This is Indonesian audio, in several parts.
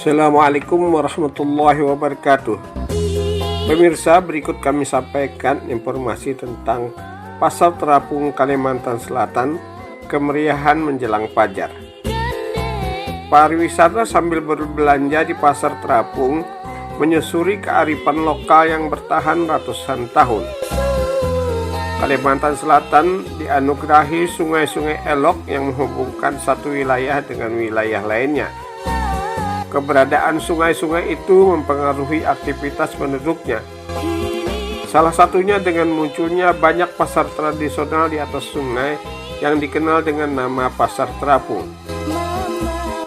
Assalamualaikum warahmatullahi wabarakatuh. Pemirsa, berikut kami sampaikan informasi tentang Pasar Terapung Kalimantan Selatan, kemeriahan menjelang Fajar. Pariwisata sambil berbelanja di Pasar Terapung menyusuri kearifan lokal yang bertahan ratusan tahun. Kalimantan Selatan dianugerahi sungai-sungai elok yang menghubungkan satu wilayah dengan wilayah lainnya. Keberadaan sungai-sungai itu mempengaruhi aktivitas penduduknya. Salah satunya dengan munculnya banyak pasar tradisional di atas sungai yang dikenal dengan nama Pasar Terapung.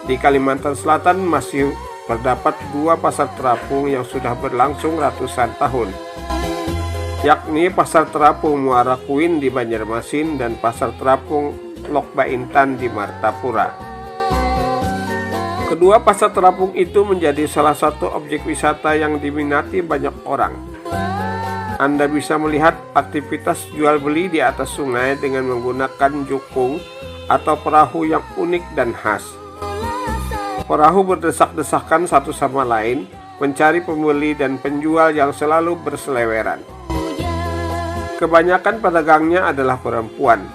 Di Kalimantan Selatan masih terdapat dua pasar terapung yang sudah berlangsung ratusan tahun, yakni Pasar Terapung Muara Kuin di Banjarmasin dan Pasar Terapung Lok Baintan di Martapura. Kedua pasar terapung itu menjadi salah satu objek wisata yang diminati banyak orang. Anda bisa melihat aktivitas jual beli di atas sungai dengan menggunakan jukung atau perahu yang unik dan khas. Perahu berdesak-desakan satu sama lain, mencari pembeli dan penjual yang selalu berseleweran. Kebanyakan pedagangnya adalah perempuan.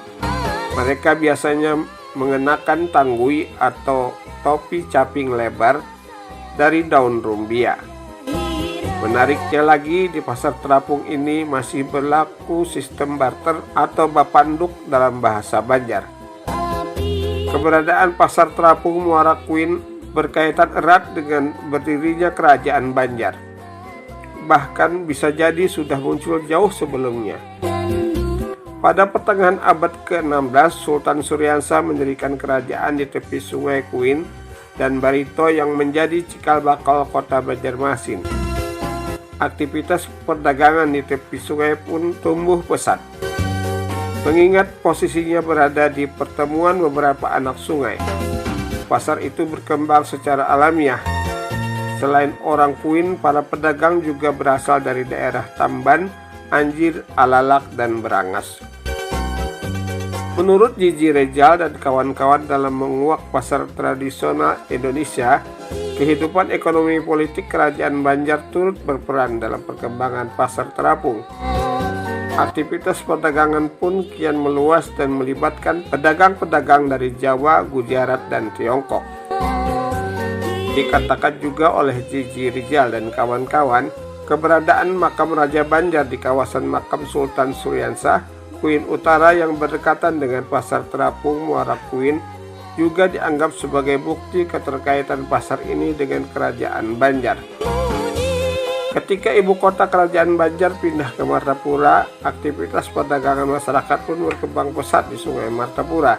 Mereka biasanya mengenakan tanggui atau topi caping lebar dari daun rumbia. Menariknya lagi, di pasar terapung ini masih berlaku sistem barter atau bapanduk dalam bahasa Banjar. Keberadaan pasar terapung Muara Kuin berkaitan erat dengan berdirinya kerajaan Banjar. Bahkan bisa jadi sudah muncul jauh sebelumnya. Pada pertengahan abad ke-16, Sultan Suryansah mendirikan kerajaan di tepi sungai Kuin dan Barito yang menjadi cikal bakal kota Banjarmasin. Aktivitas perdagangan di tepi sungai pun tumbuh pesat. Mengingat posisinya berada di pertemuan beberapa anak sungai, pasar itu berkembang secara alamiah. Selain orang Kuin, para pedagang juga berasal dari daerah Tamban, Anjir, Alalak, dan Berangas. Menurut Jiji Rejal dan kawan-kawan dalam menguak pasar tradisional Indonesia, kehidupan ekonomi politik kerajaan Banjar turut berperan dalam perkembangan pasar terapung. Aktivitas perdagangan pun kian meluas dan melibatkan pedagang-pedagang dari Jawa, Gujarat, dan Tiongkok. Dikatakan juga oleh Jiji Rejal dan kawan-kawan, keberadaan makam Raja Banjar di kawasan makam Sultan Suryansah Kuin Utara yang berdekatan dengan pasar terapung Muara Kuin juga dianggap sebagai bukti keterkaitan pasar ini dengan kerajaan Banjar. Ketika ibu kota kerajaan Banjar pindah ke Martapura, aktivitas perdagangan masyarakat pun berkembang pesat di Sungai Martapura.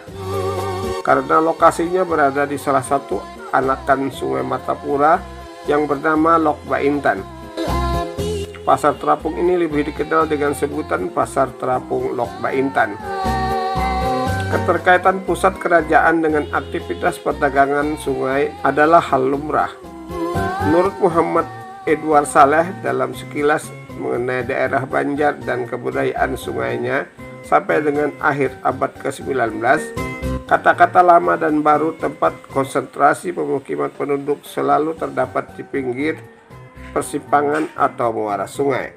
Karena lokasinya berada di salah satu anakan Sungai Martapura yang bernama Lok Baintan. Pasar terapung ini lebih dikenal dengan sebutan Pasar Terapung Lok Baintan. Keterkaitan pusat kerajaan dengan aktivitas perdagangan sungai adalah hal lumrah. Menurut Muhammad Edward Saleh dalam sekilas mengenai daerah Banjar dan kebudayaan sungainya sampai dengan akhir abad ke-19, kata-kata lama dan baru tempat konsentrasi pemukiman penduduk selalu terdapat di pinggir persimpangan atau muara sungai.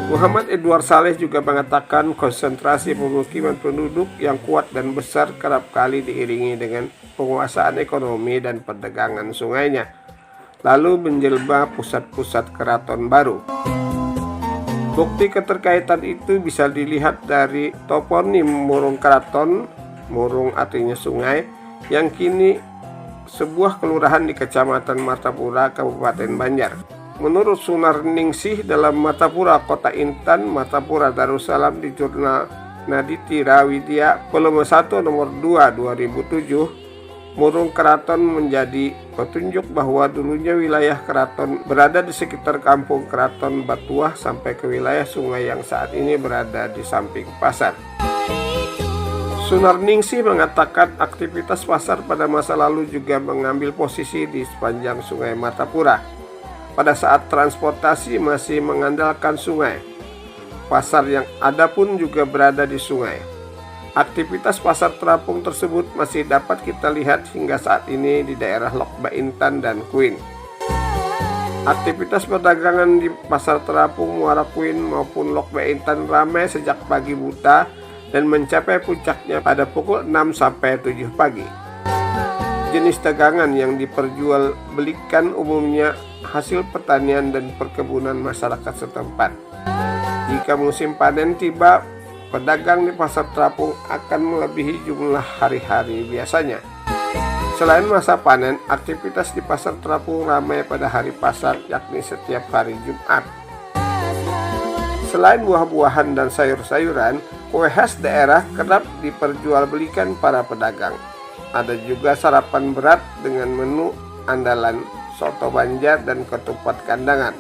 Muhammad Edward Saleh juga mengatakan konsentrasi pemukiman penduduk yang kuat dan besar kerap kali diiringi dengan penguasaan ekonomi dan perdagangan sungainya, lalu menjelma pusat-pusat keraton baru. Bukti keterkaitan itu bisa dilihat dari toponim Murung Keraton, Murung artinya sungai, yang kini sebuah kelurahan di Kecamatan Martapura, Kabupaten Banjar. Menurut Sunar Ningsih dalam Martapura Kota Intan, Martapura Darussalam di jurnal Naditira Widya volume 1 nomor 2 2007, Murung Keraton menjadi petunjuk bahwa dulunya wilayah keraton berada di sekitar kampung Keraton Batuah sampai ke wilayah sungai yang saat ini berada di samping pasar. Sunar Ningsih mengatakan aktivitas pasar pada masa lalu juga mengambil posisi di sepanjang Sungai Martapura. Pada saat transportasi masih mengandalkan sungai, pasar yang ada pun juga berada di sungai. Aktivitas pasar terapung tersebut masih dapat kita lihat hingga saat ini di daerah Lok Baintan dan Kuin. Aktivitas perdagangan di pasar terapung Muara Kuin maupun Lok Baintan ramai sejak pagi buta dan mencapai puncaknya pada pukul 6 sampai 7 pagi. Jenis dagangan yang diperjualbelikan umumnya hasil pertanian dan perkebunan masyarakat setempat. Jika musim panen tiba, pedagang di pasar terapung akan melebihi jumlah hari-hari biasanya. Selain masa panen, aktivitas di pasar terapung ramai pada hari pasar, yakni setiap hari Jumat. Selain buah-buahan dan sayur-sayuran, kue khas daerah kerap diperjualbelikan para pedagang. Ada juga sarapan berat dengan menu andalan, soto Banjar dan ketupat kandangan.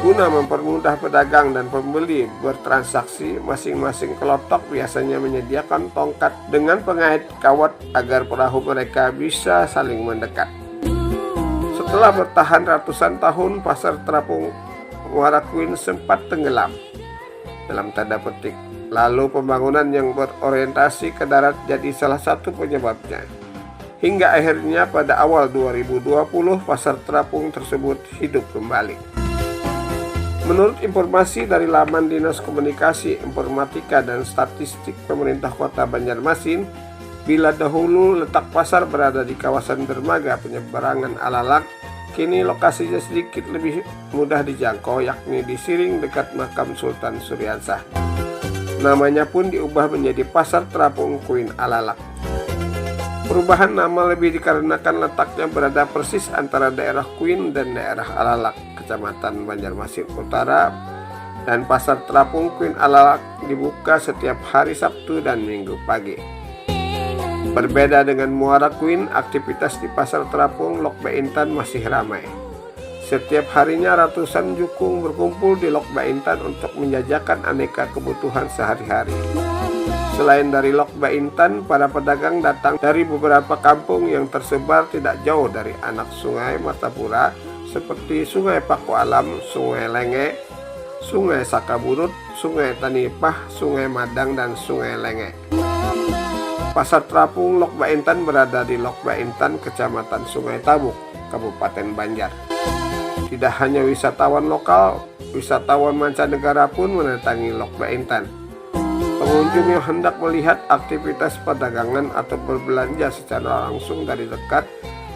Guna mempermudah pedagang dan pembeli bertransaksi, masing-masing kelotok biasanya menyediakan tongkat dengan pengait kawat agar perahu mereka bisa saling mendekat. Setelah bertahan ratusan tahun, pasar terapung Muara Kuin sempat tenggelam, dalam tanda petik. Lalu pembangunan yang berorientasi ke darat jadi salah satu penyebabnya. Hingga akhirnya pada awal 2020 pasar terapung tersebut hidup kembali. Menurut informasi dari laman Dinas Komunikasi, Informatika dan Statistik Pemerintah Kota Banjarmasin, bila dahulu letak pasar berada di kawasan dermaga penyeberangan Alalak, kini lokasinya sedikit lebih mudah dijangkau, yakni di Siring dekat makam Sultan Suryansah. Namanya pun diubah menjadi Pasar Terapung Kuin Alalak. Perubahan nama lebih dikarenakan letaknya berada persis antara daerah Kuin dan daerah Alalak, Kecamatan Banjarmasin Utara, dan Pasar Terapung Kuin Alalak dibuka setiap hari Sabtu dan Minggu pagi. Berbeda dengan Muara Kuin, aktivitas di Pasar Terapung Lok Baintan masih ramai. Setiap harinya ratusan jukung berkumpul di Lok Baintan untuk menjajakan aneka kebutuhan sehari-hari. Selain dari Lok Baintan, para pedagang datang dari beberapa kampung yang tersebar tidak jauh dari anak Sungai Martapura seperti Sungai Paku Alam, Sungai Lenge, Sungai Sakaburut, Sungai Tanipah, Sungai Madang, dan Sungai Lenge. Pasar Terapung Lok Baintan berada di Lok Baintan, Kecamatan Sungai Tabuk, Kabupaten Banjar. Tidak hanya wisatawan lokal, wisatawan mancanegara pun mendatangi Lok Baintan. Pengunjung yang hendak melihat aktivitas perdagangan atau berbelanja secara langsung dari dekat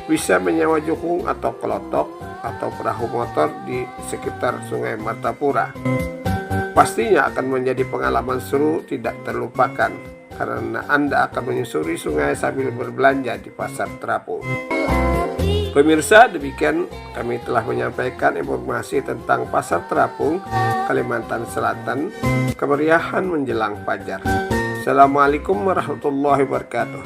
bisa menyewa jukung atau kelotok atau perahu motor di sekitar Sungai Martapura. Pastinya akan menjadi pengalaman seru tidak terlupakan karena Anda akan menyusuri sungai sambil berbelanja di Pasar Terapung. Pemirsa, demikian kami telah menyampaikan informasi tentang Pasar Terapung, Kalimantan Selatan, kemeriahan menjelang Fajar. Assalamualaikum warahmatullahi wabarakatuh.